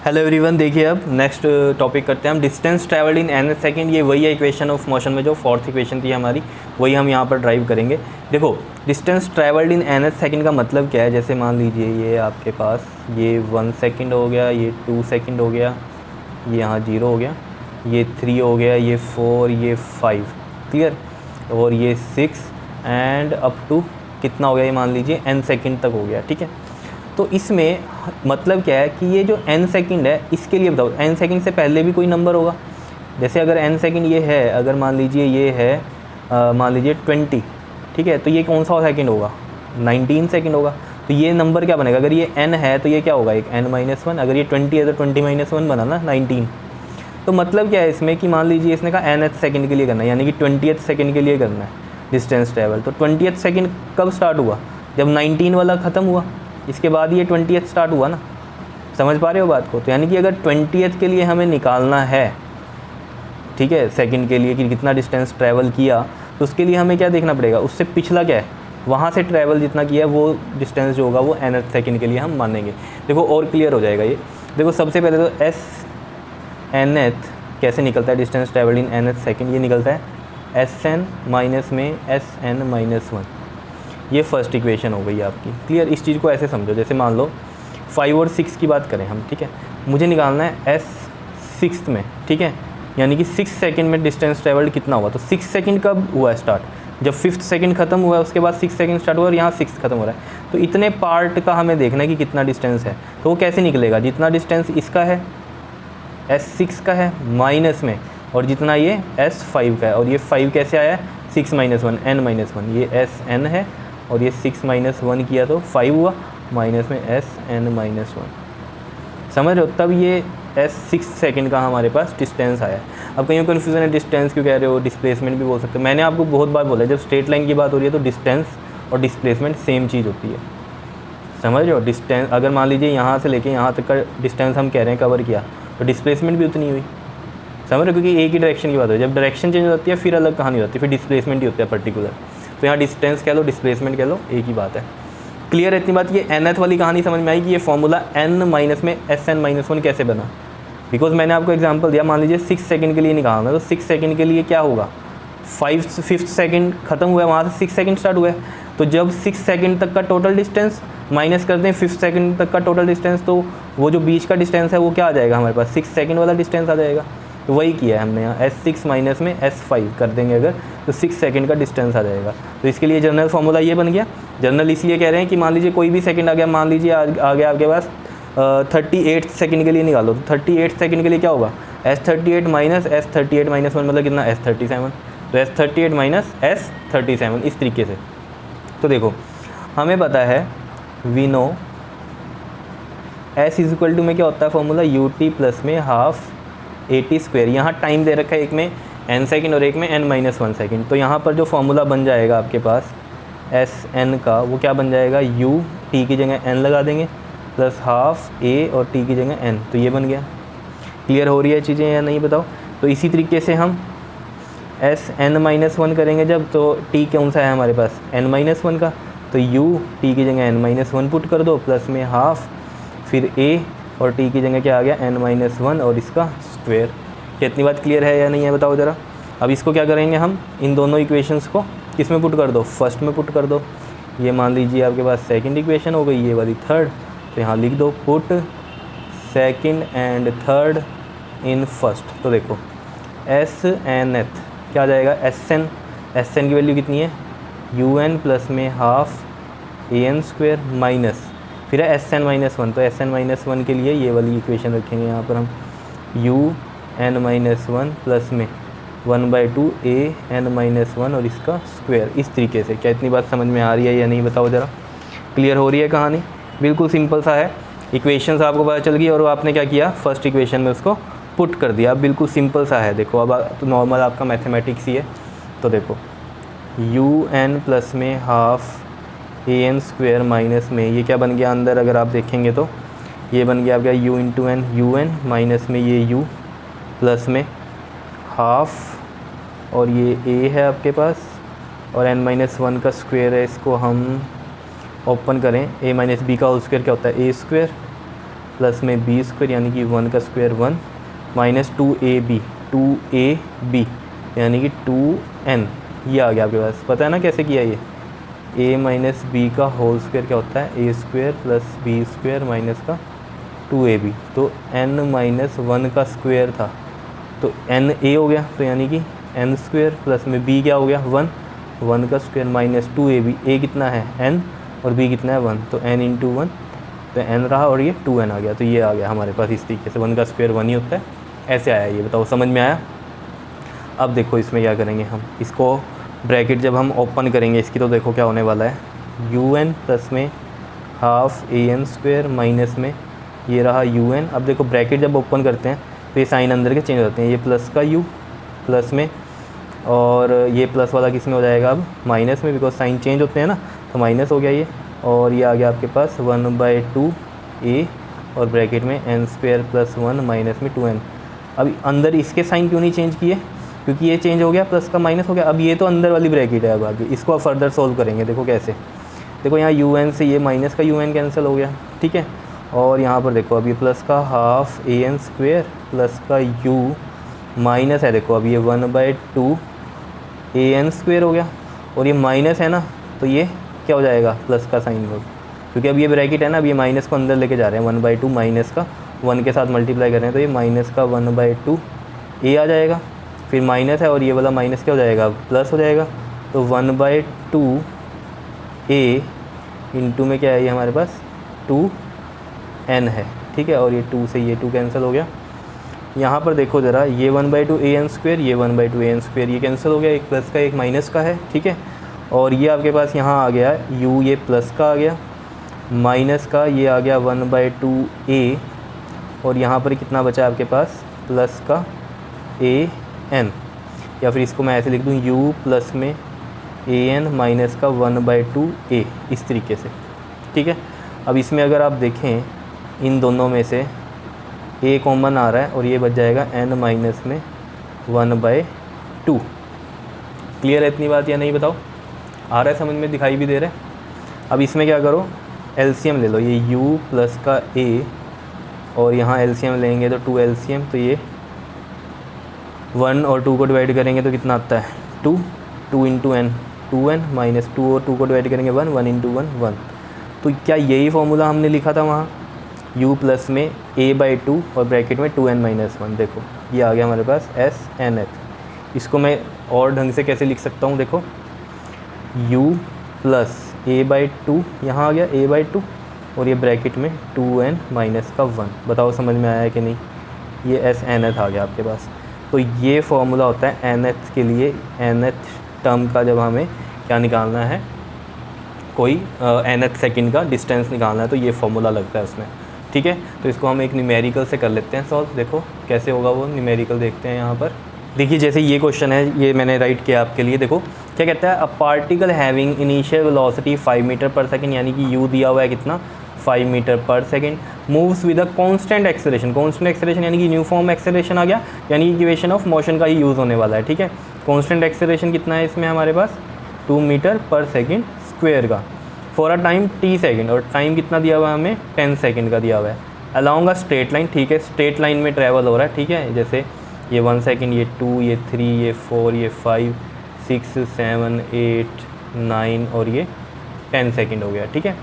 Hello everyone, देखिए अब next topic करते हैं हम distance travelled in an second. ये वही है इक्वेशन ऑफ मोशन में जो फोर्थ इक्वेशन थी हमारी, वही हम यहाँ पर ड्राइव करेंगे। देखो distance travelled in an second का मतलब क्या है। जैसे मान लीजिए ये आपके पास ये 1 सेकेंड हो गया, ये 2 सेकेंड हो गया, ये यहाँ 0 हो गया, ये 3 हो गया, ये 4, ये 5, क्लियर, और ये 6 एंड अप टू कितना हो गया, ये मान लीजिए n सेकेंड तक हो गया, ठीक है। तो इसमें मतलब क्या है कि ये जो n सेकंड है इसके लिए बताओ n सेकंड से पहले भी कोई नंबर होगा। जैसे अगर n सेकंड ये है, अगर मान लीजिए ये है मान लीजिए 20, ठीक है, तो ये कौन सा सेकंड होगा, 19 सेकंड होगा। तो ये नंबर क्या बनेगा, अगर ये n है तो ये क्या होगा, एक n-1, अगर ये 20 है तो 20-1 बना ना 19। तो मतलब क्या है इसमें कि मान लीजिए इसने कहा nth सेकंड के लिए करना है, यानी कि 20th सेकंड के लिए करना है डिस्टेंस ट्रैवल। तो 20th सेकंड कब स्टार्ट हुआ, जब 19 वाला ख़त्म हुआ, इसके बाद ये 20th स्टार्ट हुआ ना। समझ पा रहे हो बात को। तो यानी कि अगर 20th के लिए हमें निकालना है, ठीक है, सेकंड के लिए कि कितना डिस्टेंस ट्रैवल किया, तो उसके लिए हमें क्या देखना पड़ेगा, उससे पिछला क्या है, वहाँ से ट्रैवल जितना किया वो डिस्टेंस जो होगा वो nth सेकंड के लिए हम मानेंगे। देखो और क्लियर हो जाएगा ये। देखो सबसे पहले तो एस nth कैसे निकलता है, distance travel in nth second, ये निकलता है Sn माइनस में Sn-1। ये फर्स्ट इक्वेशन हो गई आपकी, क्लियर। इस चीज़ को ऐसे समझो, जैसे मान लो 5 और 6 की बात करें हम, ठीक है, मुझे निकालना है S 6th में, ठीक है, यानी कि 6 सेकंड में डिस्टेंस ट्रैवल्ड कितना हुआ। तो 6 सेकंड कब हुआ स्टार्ट, जब 5th सेकंड खत्म हुआ है, उसके बाद 6 सेकंड स्टार्ट हुआ और यहाँ 6 खत्म हो रहा है। तो इतने पार्ट का हमें देखना है कि कितना डिस्टेंस है। तो वो कैसे निकलेगा, जितना डिस्टेंस इसका है S6 का है माइनस में, और जितना ये S5 का है, और ये 5 कैसे आया है, 6-1 n-1, ये Sn है, और ये 6-1 किया तो 5 हुआ, माइनस में Sn-1। समझ रहे हो, तब ये S6 सेकंड का हमारे पास डिस्टेंस आया है। अब कहीं कन्फ्यूजन है, डिस्टेंस क्यों कह रहे हो, डिस्प्लेसमेंट भी बोल सकते हो। मैंने आपको बहुत बार बोला है, जब स्ट्रेट लाइन की बात हो रही है तो डिस्टेंस और डिस्प्लेसमेंट सेम चीज़ होती है। समझ रहे हो, डिस्टेंस अगर मान लीजिए यहाँ से लेके यहाँ तक का डिस्टेंस हम कह रहे हैं कवर किया, तो डिस्प्लेसमेंट भी उतनी हुई। समझ रहे हो, क्योंकि एक ही डायरेक्शन की बात हो, जब डायरेक्शन चेंज होती है फिर अलग कहानी होती है, फिर डिस्प्लेसमेंट ही होता है पर्टिकुलर। तो यहाँ डिस्टेंस कह लो, डिस्प्लेसमेंट कह लो, एक ही बात है। क्लियर है इतनी बात। ये nth वाली कहानी समझ में आई कि ये फॉर्मूला n माइनस में Sn-1 कैसे बना। बिकॉज मैंने आपको एग्जांपल दिया, मान लीजिए 6 सेकंड के लिए निकालना है, तो 6 सेकंड के लिए क्या होगा, 5th सेकंड खत्म हुआ है, वहाँ से 6 सेकंड स्टार्ट हुआ है। तो जब 6 सेकंड तक का टोटल डिस्टेंस माइनस कर दें 5th सेकंड तक का टोटल डिस्टेंस, तो वो जो बीच का डिस्टेंस है वो क्या आ जाएगा, हमारे पास 6 सेकंड वाला डिस्टेंस आ जाएगा। तो वही किया है हमने यहाँ, S6 माइनस में S5 कर देंगे अगर, तो 6 सेकंड का डिस्टेंस आ जाएगा। तो इसके लिए जनरल फार्मूला ये बन गया। जनरल इसलिए कह रहे हैं कि मान लीजिए कोई भी सेकंड आ गया, मान लीजिए आ गया आपके पास 38 सेकंड के लिए निकालो, तो 38 सेकंड के लिए क्या होगा, S38 माइनस S38-1 मतलब कितना, S37। तो S38 माइनस S37 इस तरीके से। तो देखो हमें पता है, we know S is equal to में क्या होता है फॉर्मूला, UT प्लस में हाफ AT²। यहाँ टाइम दे रखा है, एक में n सेकंड और एक में n-1 सेकंड। तो यहाँ पर जो फॉर्मूला बन जाएगा आपके पास Sn का, वो क्या बन जाएगा, U t की जगह n लगा देंगे प्लस हाफ A और t की जगह n। तो ये बन गया। क्लियर हो रही है चीज़ें या नहीं बताओ। तो इसी तरीके से हम Sn-1 करेंगे जब, तो t कौन सा है हमारे पास, n-1 का, तो U t की जगह n-1 पुट कर दो प्लस में हाफ, फिर A और t की जगह क्या आ गया, n-1 और इसका स्क्वायर। कितनी बात क्लियर है या नहीं है बताओ ज़रा। अब इसको क्या करेंगे हम, इन दोनों इक्वेशंस को किस में पुट कर दो, फर्स्ट में पुट कर दो। ये मान लीजिए आपके पास सेकंड इक्वेशन हो गई, ये वाली थर्ड। तो यहाँ लिख दो put second and third in first. तो देखो Snth क्या आ जाएगा, Sn की वैल्यू कितनी है, Un प्लस में हाफ an² माइनस फिर है Sn-1। तो Sn-1 के लिए ये वाली इक्वेशन रखेंगे यहाँ पर हम, Un-1 प्लस में 1/2 an-1 और इसका स्क्वायर। इस तरीके से। क्या इतनी बात समझ में आ रही है या नहीं बताओ ज़रा। क्लियर हो रही है कहानी, बिल्कुल सिंपल सा है। इक्वेशंस आपको पता चल गई और आपने क्या किया, फर्स्ट इक्वेशन में उसको पुट कर दिया। अब बिल्कुल सिंपल सा है। देखो अब तो नॉर्मल आपका मैथमेटिक्स ही है। तो देखो Un प्लस में हाफ an² माइनस में ये क्या बन गया अंदर, अगर आप देखेंगे तो ये बन गया आपका U into n, UN minus में ये U प्लस में हाफ और ये A है आपके पास, और n-1 का स्क्वायर है, इसको हम ओपन करें, A माइनस B का होल स्क्वायर क्या होता है, A² प्लस में बी स्क्वायर यानी कि 1 का स्क्वायर 1 माइनस 2ab यानी कि 2n, ये आ गया आपके पास। पता है ना कैसे किया ये, a माइनस बी का होल स्क्वायर क्या होता है, a square plus B square minus का 2ab, तो n माइनस 1 का स्क्वायर था तो n a हो गया, तो यानी कि n स्क्वायर प्लस में b क्या हो गया 1 का स्क्वायर माइनस 2ab, a कितना है n और b कितना है 1, तो n इंटू 1, तो n रहा और ये 2n आ गया, तो ये आ गया हमारे पास इस तरीके से। 1 का स्क्वायर 1 ही होता है, ऐसे आया ये, बताओ समझ में आया। अब देखो इसमें क्या करेंगे हम, इसको ब्रैकेट जब हम ओपन करेंगे इसकी, तो देखो क्या होने वाला है, un प्लस में हाफ an स्क्वायर माइनस में ये रहा un। अब देखो ब्रैकेट जब ओपन करते हैं तो ये साइन अंदर के चेंज हो जाते हैं, ये प्लस का u प्लस में और ये प्लस वाला किस में हो जाएगा अब माइनस में, बिकॉज साइन चेंज होते हैं ना, तो माइनस हो गया ये, और ये आ गया आपके पास 1/2a और ब्रैकेट में n स्क्वायर प्लस 1 माइनस में 2n। अब अंदर इसके साइन क्यों नहीं चेंज किए, क्योंकि ये चेंज हो गया, प्लस का माइनस हो गया। अब ये तो अंदर वाली ब्रैकेट है, अब आगे इसको आप फर्दर सोल्व करेंगे। देखो कैसे, देखो यहाँ un से ये माइनस का un कैंसिल हो गया, ठीक है, और यहाँ पर देखो अब ये प्लस का हाफ an स्क्वायर प्लस का u माइनस है, देखो अब ये 1/2 an स्क्वायर हो गया, और ये माइनस है ना, तो ये क्या हो जाएगा प्लस का साइन हो, क्योंकि अब ये ब्रैकेट है ना, अब ये माइनस को अंदर लेके जा रहे हैं, 1/2 माइनस का 1 के साथ मल्टीप्लाई कर रहे हैं, तो ये माइनस का 1/2 a आ जाएगा, फिर माइनस है और ये वाला माइनस क्या हो जाएगा प्लस हो जाएगा, तो 1/2 a इंटू में क्या है ये हमारे पास 2n है, ठीक है, और ये 2 से ये 2 कैंसिल हो गया। यहाँ पर देखो ज़रा, ये 1/2 an स्क्वायर, ये 1/2 an स्क्वायर, ये कैंसिल हो गया, एक प्लस का एक माइनस का है, ठीक है, और ये आपके पास यहाँ आ गया u, ये प्लस का आ गया, माइनस का ये आ गया 1/2 a, और यहाँ पर कितना बचा आपके पास प्लस का an, या फिर इसको मैं ऐसे लिख दूँ u प्लस में an माइनस का 1/2 a, इस तरीके से, ठीक है। अब इसमें अगर आप देखें इन दोनों में से a कॉमन आ रहा है और ये बच जाएगा n माइनस में 1/2। क्लियर है इतनी बात या नहीं, बताओ आ रहा है समझ में, दिखाई भी दे रहा है। अब इसमें क्या करो, एलसीएम ले लो, ये u प्लस का a और यहाँ एलसीएम लेंगे तो 2 एलसीएम, तो ये 1 और 2 को डिवाइड करेंगे तो कितना आता है 2 इंटू n 2n माइनस 2 और 2 को डिवाइड करेंगे 1 इंटू 1 तो क्या यही फॉर्मूला हमने लिखा था वहाँ, u प्लस में a/2 और ब्रैकेट में 2n माइनस 1। देखो ये आ गया हमारे पास SNH। इसको मैं और ढंग से कैसे लिख सकता हूँ, देखो u प्लस a/2 यहाँ आ गया a/2 और ये ब्रैकेट में 2n माइनस का 1। बताओ समझ में आया है कि नहीं, ये SNH आ गया आपके पास। तो ये फॉर्मूला होता है nth के लिए, nth टर्म का जब हमें क्या निकालना है, कोई nth सेकंड का डिस्टेंस निकालना है, तो ये फॉर्मूला लगता है उसमें, ठीक है। तो इसको हम एक न्यूमेरिकल से कर लेते हैं सॉल्व। देखो कैसे होगा वो न्यूमेरिकल, देखते हैं यहाँ पर। देखिए जैसे ये क्वेश्चन है, ये मैंने राइट किया आपके लिए। देखो क्या कहता है, a particle having initial velocity 5 metre per second, यानी कि u दिया हुआ है कितना 5 metre per second, moves with a constant acceleration. Constant acceleration यानी कि यूनिफॉर्म एक्सेलरेशन आ गया, यानी कि इक्वेशन ऑफ मोशन का ही यूज़ होने वाला है, ठीक है। कांस्टेंट एक्सेलरेशन कितना है इसमें हमारे पास 2 मीटर पर सेकेंड स्क्वायर का, for a time t second, और टाइम कितना दिया हुआ है हमें 10 सेकेंड का दिया हुआ है, अलॉन्ग अ स्ट्रेट लाइन, ठीक है। स्ट्रेट लाइन में ट्रैवल हो रहा है, ठीक है। जैसे ये 1 सेकेंड, ये 2, ये 3, ये 4, ये 5, 6, 7, 8, 9 और ये 10 सेकेंड हो गया, ठीक है।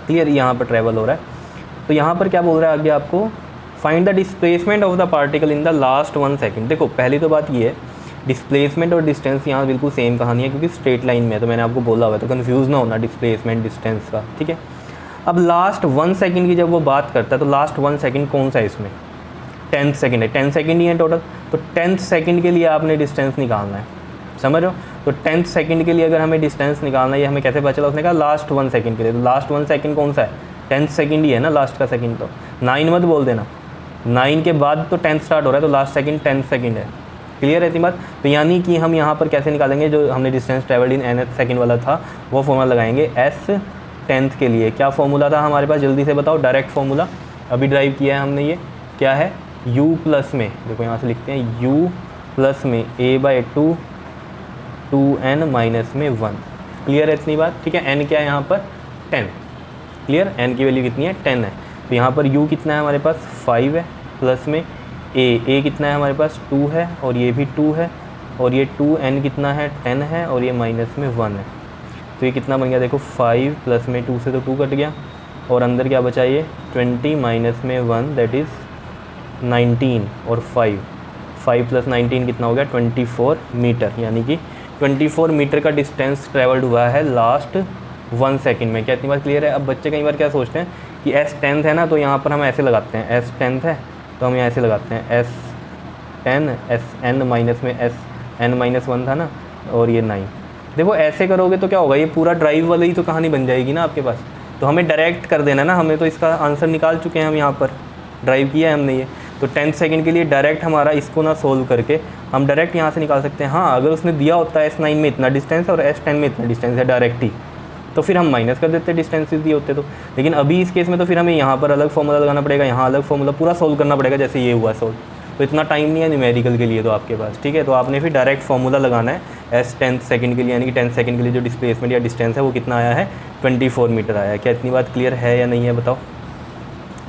क्लियर, यहाँ पर ट्रैवल हो रहा है। तो यहाँ पर क्या बोल रहा है आगे आपको, find the displacement of the particle in the last 1 second. देखो पहली तो बात ये है, डिस्प्लेसमेंट और डिस्टेंस यहाँ बिल्कुल सेम कहानी है, क्योंकि स्ट्रेट लाइन में है, तो मैंने आपको बोला हुआ है, तो कन्फ्यूज़ ना होना डिस्प्लेसमेंट डिस्टेंस का, ठीक है। अब लास्ट 1 सेकेंड की जब वो बात करता है, तो लास्ट 1 सेकेंड कौन सा है इसमें 10 सेकेंड है, 10 सेकेंड ही है टोटल। तो 10 सेकेंड के लिए आपने डिस्टेंस निकालना है, समझ रहे हो। तो 10 सेकेंड के लिए अगर हमें डिस्टेंस निकालना है, ये हमें कैसे पता चला, उसने कहा लास्ट 1 सेकेंड के लिए। तो लास्ट 1 सेकेंड कौन सा है 10 सेकेंड ही है ना, लास्ट का सेकेंड। तो 9 मत बोल देना, 9 के बाद तो 10 स्टार्ट हो रहा है, तो लास्ट सेकेंड 10 सेकेंड है। क्लियर है इतनी बात। तो यानी कि हम यहाँ पर कैसे निकालेंगे, जो हमने distance travelled in nth second वाला था वो फॉर्मूला लगाएंगे s 10th के लिए। क्या फॉर्मूला था हमारे पास, जल्दी से बताओ, डायरेक्ट फॉर्मूला अभी ड्राइव किया है हमने, ये क्या है u प्लस में, देखो यहाँ से लिखते हैं u प्लस में a/2 2n माइनस में 1। क्लियर है इतनी बात, ठीक है। n क्या है यहाँ पर 10, क्लियर, n की वैल्यू कितनी है 10 है। तो यहाँ पर u कितना है हमारे पास 5 है, प्लस में a कितना है हमारे पास 2 है, और ये भी 2 है, और ये 2n कितना है 10 है, और ये माइनस में 1 है। तो ये कितना बन गया देखो 5 प्लस में 2 से तो 2 कट गया, और अंदर क्या बचा ये 20 माइनस में 1 दैट इज़ 19, और 5 प्लस 19 कितना हो गया 24 मीटर, यानी कि 24 मीटर का डिस्टेंस ट्रेवल्ड हुआ है लास्ट 1 सेकंड में। क्या इतनी बात क्लियर है? अब बच्चे कई बार क्या सोचते हैं कि s 10th है ना, तो यहाँ पर हम ऐसे लगाते हैं, s 10th है तो हम यहाँ ऐसे लगाते हैं s 10 s n माइनस में s n माइनस 1 था ना, और ये 9। देखो ऐसे करोगे तो क्या होगा, ये पूरा ड्राइव वाली ही तो कहानी बन जाएगी ना आपके पास। तो हमें डायरेक्ट कर देना ना, हमें तो इसका आंसर निकाल चुके हैं हम, यहाँ पर ड्राइव किया है हमने ये। तो 10 सेकंड के लिए डायरेक्ट हमारा इसको ना सोल्व करके हम डायरेक्ट यहाँ से निकाल सकते हैं। हाँ, अगर उसने दिया होता है S9 में इतना डिस्टेंस और S10 में इतना डिस्टेंस है डायरेक्ट ही, तो फिर हम माइनस कर देते डिस्टेंसेस दिए होते तो। लेकिन अभी इस केस में तो फिर हमें यहाँ पर अलग फॉर्मूला लगाना पड़ेगा, यहाँ अलग फॉर्मूला, पूरा सोल्व करना पड़ेगा जैसे ये हुआ सोल्व। तो इतना टाइम नहीं है न्यूमेरिकल के लिए तो आपके पास, ठीक है। तो आपने फिर डायरेक्ट फॉर्मूला लगाना है S 10 सेकंड के लिए, यानी कि 10 सेकंड के लिए जो डिस्प्लेसमेंट या डिस्टेंस है वो कितना आया है 24 मीटर आया है। क्या इतनी बात क्लियर है या नहीं है बताओ,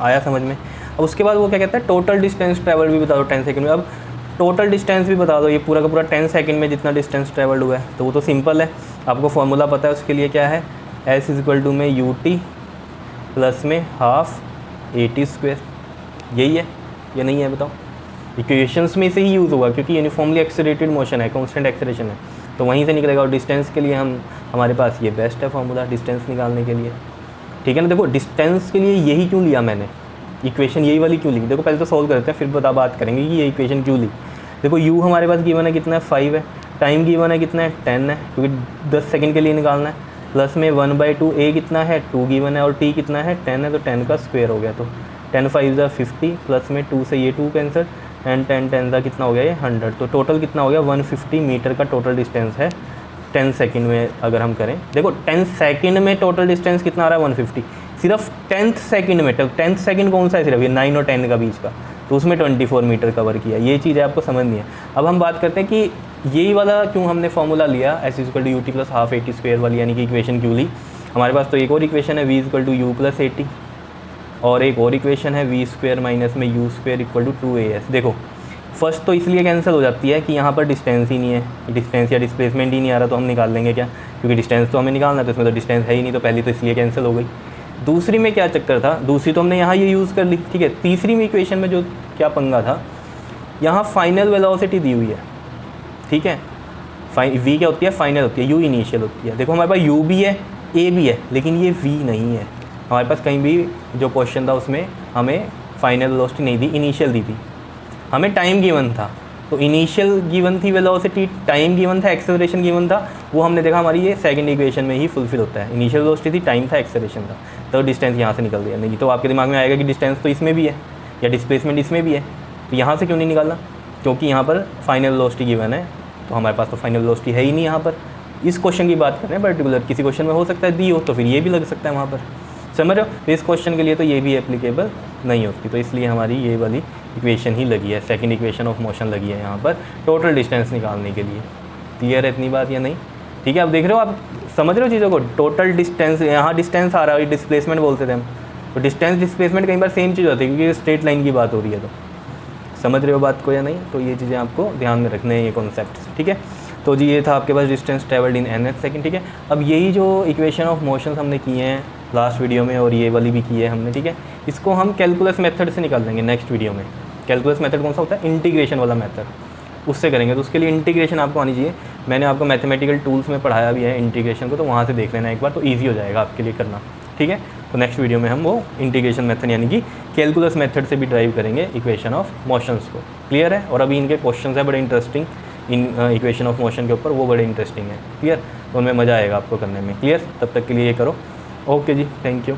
आया समझ में? अब उसके बाद वो क्या कहता है टोटल डिस्टेंस ट्रैवल भी बता दो 10 सेकंड में। अब टोटल डिस्टेंस भी बता दो, ये पूरा का पूरा 10 सेकंड में जितना डिस्टेंस ट्रैवल्ड हुआ है। तो वो तो सिंपल है, आपको फॉर्मूला पता है उसके लिए, क्या है S इक्वल टू में ut प्लस में हाफ AT²। यही है या नहीं है बताओ? इक्वेशंस में से ही यूज़ होगा क्योंकि यूनिफॉर्मली एक्सेलरेटेड मोशन है, कांस्टेंट एक्सेलरेशन है, तो वहीं से निकलेगा। और डिस्टेंस के लिए हमारे पास ये बेस्ट है फॉर्मूला डिस्टेंस निकालने के लिए, ठीक है ना। देखो डिस्टेंस के लिए यही क्यों लिया मैंने, इक्वेशन यही वाली क्यों ली? देखो पहले तो सॉल्व करते हैं, फिर बात करेंगे कि ये इक्वेशन क्यों ली। देखो u हमारे पास गिवन है कितना है 5 है, टाइम गिवन है कितना है 10 है क्योंकि 10 सेकंड के लिए निकालना है, प्लस में 1/2 a कितना है 2 गिवन है, और t कितना है 10 है, तो 10 का स्क्वायर हो गया। तो 10 5 50 प्लस में 2 से ये 2 कैंसिल, एंड 10 का कितना हो गया ये 100। तो टोटल कितना हो गया 150 मीटर का टोटल डिस्टेंस है 10 सेकंड में अगर हम करें। देखो 10 सेकंड में टोटल डिस्टेंस कितना आ रहा है 150, सिर्फ 10th सेकंड में। तो 10th सेकंड कौन सा है, सिर्फ ये 9 और 10 का बीच का, तो उसमें 24 मीटर कवर किया। ये चीज़ आपको समझनी है। अब हम बात करते हैं कि यही वाला क्यों हमने फॉर्मूला लिया S equal to ut plus half AT² वाली, यानी कि इक्वेशन क्यों ली। हमारे पास तो एक और इक्वेशन है v equal to u plus AT, और एक और इक्वेशन है v² माइनस में u² इक्वल टू 2as। देखो फर्स्ट तो इसलिए कैंसिल हो जाती है कि यहाँ पर डिस्टेंस ही नहीं है, डिस्टेंस या डिस्प्लेसमेंट ही नहीं आ रहा, तो हम निकाल लेंगे क्या, क्योंकि डिस्टेंस तो हमें निकालना है, तो इसमें तो डिस्टेंस है ही नहीं, तो पहली तो इसलिए कैंसिल हो गई। दूसरी में क्या चक्कर था, दूसरी तो हमने यहाँ ये यूज़ कर ली, ठीक है। तीसरी में इक्वेशन में जो क्या पंगा था, यहाँ फाइनल वेलोसिटी दी हुई है, ठीक है। v क्या होती है, फाइनल होती है, u इनिशियल होती है। देखो हमारे पास u भी है a भी है, लेकिन ये v नहीं है हमारे पास। कहीं भी जो क्वेश्चन था उसमें हमें फाइनल वेलोसिटी नहीं दी, इनिशियल दी थी। हमें टाइम गिवन था, तो इनिशियल गिवन थी वेलोसिटी, टाइम गिवन था, एक्सेलरेशन गिवन था। वो हमने देखा हमारी ये सेकंड इक्वेशन में ही फुलफिल होता है। इनिशियल वेलोसिटी थी, टाइम था, एक्सेलरेशन था, तो डिस्टेंस यहाँ से निकल गया। नहीं तो आपके दिमाग में आएगा कि डिस्टेंस तो इसमें भी है या डिस्प्लेसमेंट इसमें भी है, तो यहाँ से क्यों नहीं निकाला, क्योंकि यहाँ पर फाइनल वेलोसिटी गिवन है, तो हमारे पास तो फाइनल वेलोसिटी है ही नहीं यहाँ पर। इस क्वेश्चन की बात करें पर्टिकुलर, किसी क्वेश्चन में हो सकता है दी हो, तो फिर ये भी लग सकता है वहाँ पर, समझ रहे हो। इस क्वेश्चन के लिए तो ये भी एप्लीकेबल नहीं होती, तो इसलिए हमारी ये वाली इक्वेशन ही लगी है, सेकंड इक्वेशन ऑफ मोशन लगी है यहाँ पर टोटल डिस्टेंस निकालने के लिए। क्लियर है इतनी बात या नहीं? ठीक है, अब देख रहे हो, आप समझ रहे हो चीज़ों को। टोटल डिस्टेंस, यहाँ डिस्टेंस आ रहा है, डिस्प्लेसमेंट बोलते थे हम, तो डिस्टेंस डिस्प्लेसमेंट कई बार सेम चीज़ होती है क्योंकि स्ट्रेट लाइन की बात हो रही है। तो समझ रहे हो बात को या नहीं? तो ये चीज़ें आपको ध्यान में रखने हैं, ये कॉन्सेप्ट, ठीक है। तो जी ये था आपके पास distance travelled in nth second, ठीक है। अब यही जो इक्वेशन ऑफ मोशंस हमने किए हैं लास्ट वीडियो में, और ये वाली भी की है हमने, ठीक है, इसको हम कैलकुलस मेथड से निकाल देंगे नेक्स्ट वीडियो में। कैलकुलस मेथड कौन सा होता है, इंटीग्रेशन वाला मेथड, उससे करेंगे। तो उसके लिए इंटीग्रेशन आपको आनी चाहिए। मैंने आपको मैथमेटिकल टूल्स में पढ़ाया भी है इंटीग्रेशन को, तो वहाँ से देख लेना एक बार, तो ईजी हो जाएगा आपके लिए करना, ठीक है। तो नेक्स्ट वीडियो में हम वो इंटीग्रेशन मेथड यानी कि कैलकुलस मेथड से भी ड्राइव करेंगे इक्वेशन ऑफ मोशंस को। क्लियर है? और अभी इनके क्वेश्चन है बड़े interesting in equation of motion के ऊपर, वो बड़े इंटरेस्टिंग है। क्लियर? तो उनमें मज़ा आएगा आपको करने में। क्लियर? तब तक के लिए ये करो। ओके जी, थैंक यू।